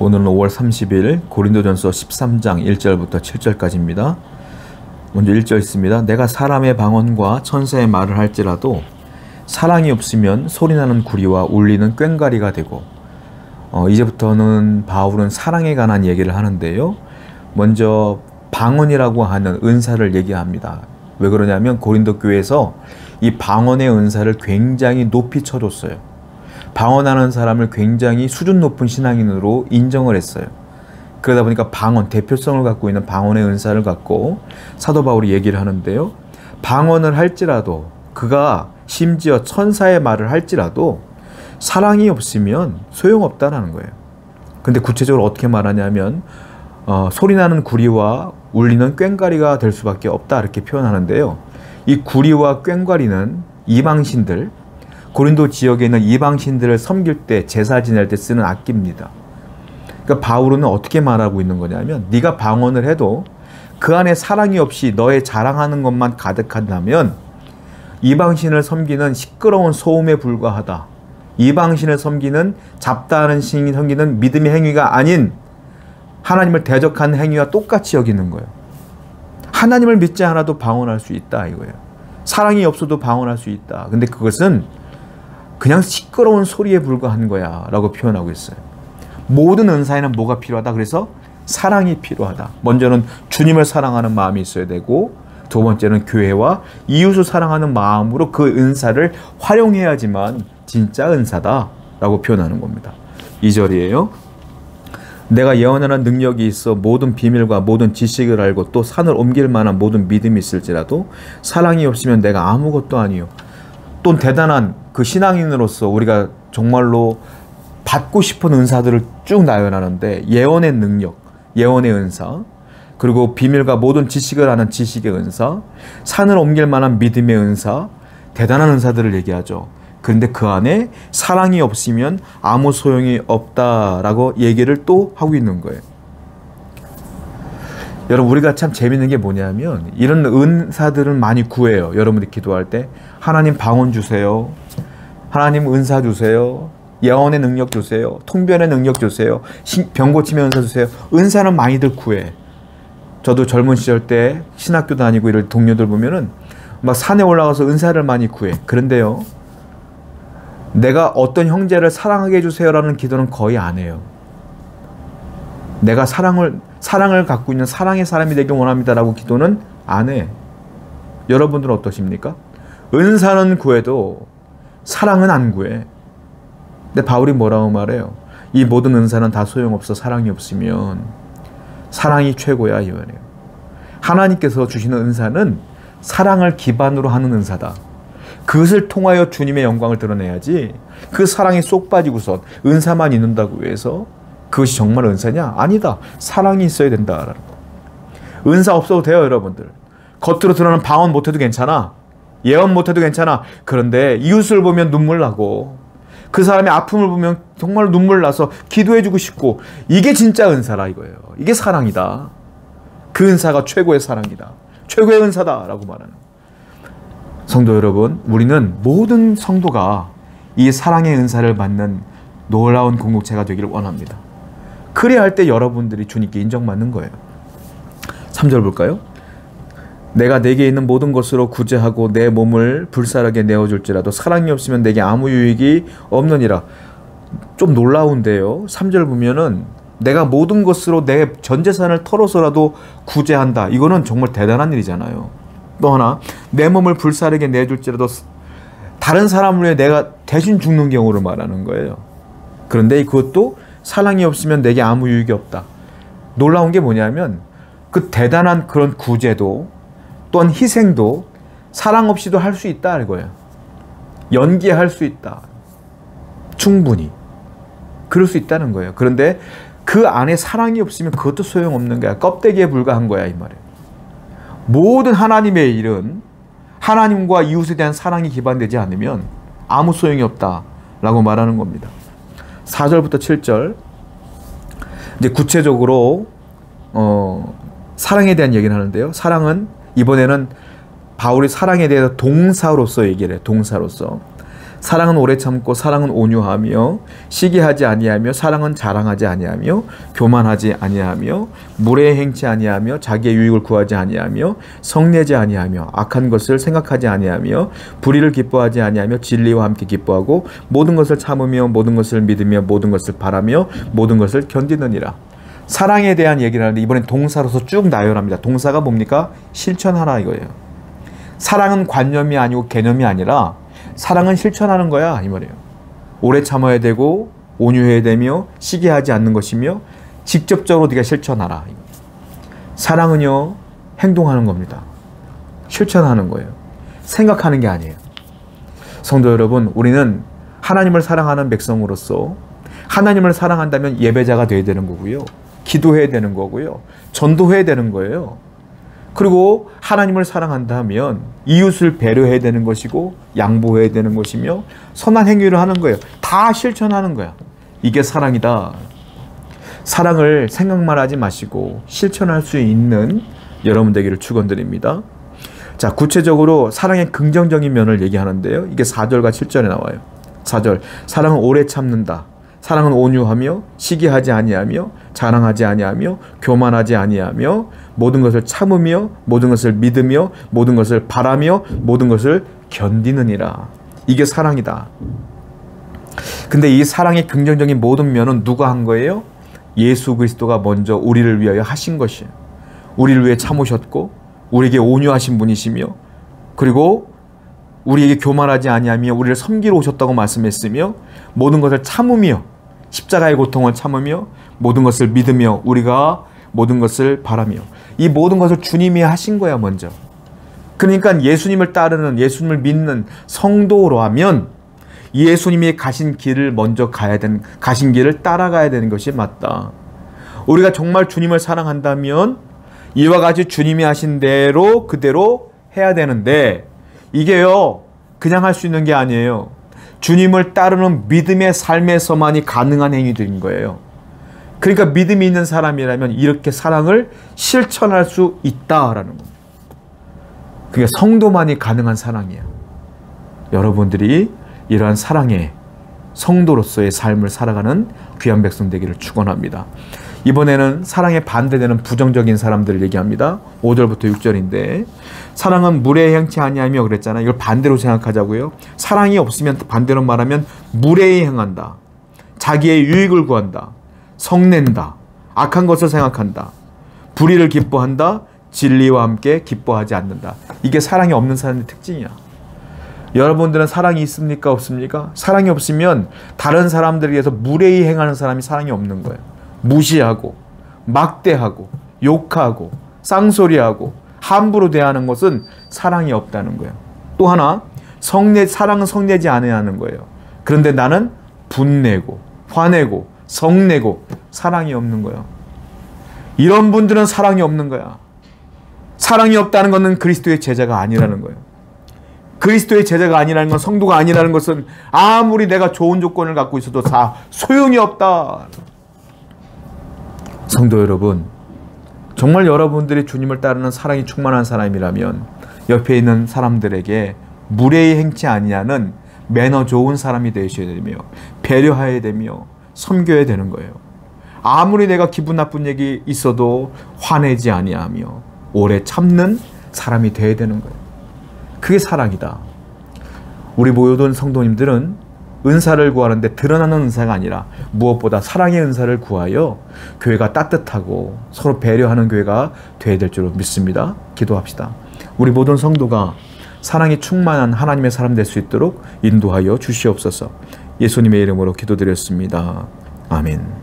오늘은 5월 30일 고린도전서 13장 1절부터 7절까지입니다. 먼저 1절 있습니다. 내가 사람의 방언과 천사의 말을 할지라도 사랑이 없으면 소리나는 구리와 울리는 꽹과리가 되고, 이제부터는 바울은 사랑에 관한 얘기를 하는데요. 먼저 방언이라고 하는 은사를 얘기합니다. 왜 그러냐면 고린도 교회에서 이 방언의 은사를 굉장히 높이 쳐줬어요. 방언하는 사람을 굉장히 수준 높은 신앙인으로 인정을 했어요. 그러다 보니까 방언, 대표성을 갖고 있는 방언의 은사를 갖고 사도 바울이 얘기를 하는데요. 방언을 할지라도, 그가 심지어 천사의 말을 할지라도 사랑이 없으면 소용없다라는 거예요. 근데 구체적으로 어떻게 말하냐면 소리나는 구리와 울리는 꽹과리가 될 수밖에 없다, 이렇게 표현하는데요. 이 구리와 꽹과리는 이방신들, 고린도 지역에 있는 이방신들을 섬길 때, 제사 지낼 때 쓰는 악기입니다. 그러니까 바울은 어떻게 말하고 있는 거냐면, 네가 방언을 해도 그 안에 사랑이 없이 너의 자랑하는 것만 가득한다면 이방신을 섬기는 시끄러운 소음에 불과하다. 이방신을 섬기는, 잡다하는 신이 섬기는 믿음의 행위가 아닌 하나님을 대적하는 행위와 똑같이 여기는 거예요. 하나님을 믿지 않아도 방언할 수 있다, 이거예요. 사랑이 없어도 방언할 수 있다. 근데 그것은 그냥 시끄러운 소리에 불과한 거야 라고 표현하고 있어요. 모든 은사에는 뭐가 필요하다? 그래서 사랑이 필요하다. 먼저는 주님을 사랑하는 마음이 있어야 되고, 두 번째는 교회와 이웃을 사랑하는 마음으로 그 은사를 활용해야지만 진짜 은사다 라고 표현하는 겁니다. 2절이에요. 내가 예언하는 능력이 있어 모든 비밀과 모든 지식을 알고 또 산을 옮길 만한 모든 믿음이 있을지라도 사랑이 없으면 내가 아무것도 아니요. 또 대단한 그 신앙인으로서 우리가 정말로 받고 싶은 은사들을 쭉 나열하는데, 예언의 능력, 예언의 은사, 그리고 비밀과 모든 지식을 아는 지식의 은사, 산을 옮길 만한 믿음의 은사, 대단한 은사들을 얘기하죠. 그런데 그 안에 사랑이 없으면 아무 소용이 없다라고 얘기를 또 하고 있는 거예요. 여러분, 우리가 참 재밌는 게 뭐냐면, 이런 은사들은 많이 구해요. 여러분들이 기도할 때 하나님 방언 주세요, 하나님 은사 주세요, 예언의 능력 주세요, 통변의 능력 주세요, 병 고침의 은사 주세요. 은사는 많이들 구해. 저도 젊은 시절 때 신학교 다니고 이럴 동료들 보면은 막 산에 올라가서 은사를 많이 구해. 그런데요, 내가 어떤 형제를 사랑하게 해주세요라는 기도는 거의 안 해요. 내가 사랑을 갖고 있는 사랑의 사람이 되길 원합니다라고 기도는 안 해. 여러분들은 어떠십니까? 은사는 구해도 사랑은 안 구해. 근데 바울이 뭐라고 말해요? 이 모든 은사는 다 소용없어. 사랑이 없으면. 사랑이 최고야, 이 말이에요. 하나님께서 주시는 은사는 사랑을 기반으로 하는 은사다. 그것을 통하여 주님의 영광을 드러내야지, 그 사랑이 쏙 빠지고서 은사만 있는다고 해서 그것이 정말 은사냐? 아니다. 사랑이 있어야 된다라는 거. 은사 없어도 돼요, 여러분들. 겉으로 드러나는 방언 못해도 괜찮아. 예언 못해도 괜찮아. 그런데 이웃을 보면 눈물 나고, 그 사람의 아픔을 보면 정말 눈물 나서 기도해주고 싶고, 이게 진짜 은사라 이거예요. 이게 사랑이다. 그 은사가 최고의 사랑이다. 최고의 은사다라고 말하는. 성도 여러분, 우리는 모든 성도가 이 사랑의 은사를 받는 놀라운 공동체가 되기를 원합니다. 그래야 할 때 여러분들이 주님께 인정받는 거예요. 3절 볼까요? 내가 내게 있는 모든 것으로 구제하고 내 몸을 불사르게 내어줄지라도 사랑이 없으면 내게 아무 유익이 없느니라. 좀 놀라운데요. 3절 보면은 내가 모든 것으로 내 전 재산을 털어서라도 구제한다. 이거는 정말 대단한 일이잖아요. 또 하나, 내 몸을 불사르게 내줄지라도 다른 사람을 위해 내가 대신 죽는 경우를 말하는 거예요. 그런데 그것도 사랑이 없으면 내게 아무 유익이 없다. 놀라운 게 뭐냐면, 그 대단한 그런 구제도 또한 희생도 사랑 없이도 할 수 있다 이거예요. 연기할 수 있다. 충분히. 그럴 수 있다는 거예요. 그런데 그 안에 사랑이 없으면 그것도 소용없는 거야. 껍데기에 불과한 거야, 이 말이에요. 모든 하나님의 일은 하나님과 이웃에 대한 사랑이 기반되지 않으면 아무 소용이 없다라고 말하는 겁니다. 4절부터 7절, 이제 구체적으로 사랑에 대한 얘기를 하는데요. 사랑은 이번에는 바울이 사랑에 대해서 동사로서 얘기를 해요. 동사로서. 사랑은 오래 참고 사랑은 온유하며 시기하지 아니하며 사랑은 자랑하지 아니하며 교만하지 아니하며 무례에 행치 아니하며 자기의 유익을 구하지 아니하며 성내지 아니하며 악한 것을 생각하지 아니하며 불의를 기뻐하지 아니하며 진리와 함께 기뻐하고 모든 것을 참으며 모든 것을 믿으며 모든 것을 바라며 모든 것을 견디느니라. 사랑에 대한 얘기를 하는데 이번엔 동사로서 쭉 나열합니다. 동사가 뭡니까? 실천하라 이거예요. 사랑은 관념이 아니고 개념이 아니라 사랑은 실천하는 거야 이 말이에요. 오래 참아야 되고 온유해야 되며 시기하지 않는 것이며 직접적으로 네가 실천하라. 사랑은요 행동하는 겁니다. 실천하는 거예요. 생각하는 게 아니에요. 성도 여러분, 우리는 하나님을 사랑하는 백성으로서 하나님을 사랑한다면 예배자가 돼야 되는 거고요. 기도해야 되는 거고요. 전도해야 되는 거예요. 그리고 하나님을 사랑한다면 이웃을 배려해야 되는 것이고 양보해야 되는 것이며 선한 행위를 하는 거예요. 다 실천하는 거야. 이게 사랑이다. 사랑을 생각만 하지 마시고 실천할 수 있는 여러분 되기를 축원드립니다. 자, 구체적으로 사랑의 긍정적인 면을 얘기하는데요. 이게 4절과 7절에 나와요. 4절, 사랑은 오래 참는다. 사랑은 온유하며 시기하지 아니하며 자랑하지 아니하며 교만하지 아니하며 모든 것을 참으며 모든 것을 믿으며 모든 것을 바라며 모든 것을 견디느니라. 이게 사랑이다. 근데 이 사랑의 긍정적인 모든 면은 누가 한 거예요? 예수 그리스도가 먼저 우리를 위하여 하신 것이에요. 우리를 위해 참으셨고 우리에게 온유하신 분이시며 그리고 우리에게 교만하지 아니하며 우리를 섬기러 오셨다고 말씀했으며 모든 것을 참으며 십자가의 고통을 참으며 모든 것을 믿으며 우리가 모든 것을 바라며 이 모든 것을 주님이 하신 거야 먼저. 그러니까 예수님을 따르는 예수님을 믿는 성도라면 예수님이 가신 길을 먼저 가신 길을 따라가야 되는 것이 맞다. 우리가 정말 주님을 사랑한다면 이와 같이 주님이 하신 대로 그대로 해야 되는데 이게요 그냥 할 수 있는 게 아니에요. 주님을 따르는 믿음의 삶에서만이 가능한 행위들인 거예요. 그러니까 믿음이 있는 사람이라면 이렇게 사랑을 실천할 수 있다라는 겁니다. 그게 성도만이 가능한 사랑이에요. 여러분들이 이러한 사랑의 성도로서의 삶을 살아가는 귀한 백성 되기를 축원합니다. 이번에는 사랑에 반대되는 부정적인 사람들을 얘기합니다. 5절부터 6절인데 사랑은 무례에 행치 아니하며 그랬잖아요. 이걸 반대로 생각하자고요. 사랑이 없으면 반대로 말하면 무례에 행한다. 자기의 유익을 구한다. 성낸다. 악한 것을 생각한다. 불의를 기뻐한다. 진리와 함께 기뻐하지 않는다. 이게 사랑이 없는 사람의 특징이야. 여러분들은 사랑이 있습니까? 없습니까? 사랑이 없으면 다른 사람들에 의해서 무례히 행하는 사람이 사랑이 없는 거예요. 무시하고 막대하고 욕하고 쌍소리하고 함부로 대하는 것은 사랑이 없다는 거예요. 또 하나 사랑은 성내지 않아야하는 거예요. 그런데 나는 분내고 화내고 성내고 사랑이 없는 거예요. 이런 분들은 사랑이 없는 거야. 사랑이 없다는 것은 그리스도의 제자가 아니라는 거예요. 그리스도의 제자가 아니라는 건 성도가 아니라는 것은 아무리 내가 좋은 조건을 갖고 있어도 다 소용이 없다. 성도 여러분, 정말 여러분들이 주님을 따르는 사랑이 충만한 사람이라면 옆에 있는 사람들에게 무례히 행치 아니하는 매너 좋은 사람이 되셔야 되며 배려해야 되며 섬겨야 되는 거예요. 아무리 내가 기분 나쁜 얘기 있어도 화내지 아니하며 오래 참는 사람이 되어야 되는 거예요. 그게 사랑이다. 우리 모여둔 성도님들은 은사를 구하는데 드러나는 은사가 아니라 무엇보다 사랑의 은사를 구하여 교회가 따뜻하고 서로 배려하는 교회가 되어야 될 줄 믿습니다. 기도합시다. 우리 모든 성도가 사랑이 충만한 하나님의 사람 될 수 있도록 인도하여 주시옵소서. 예수님의 이름으로 기도드렸습니다. 아멘.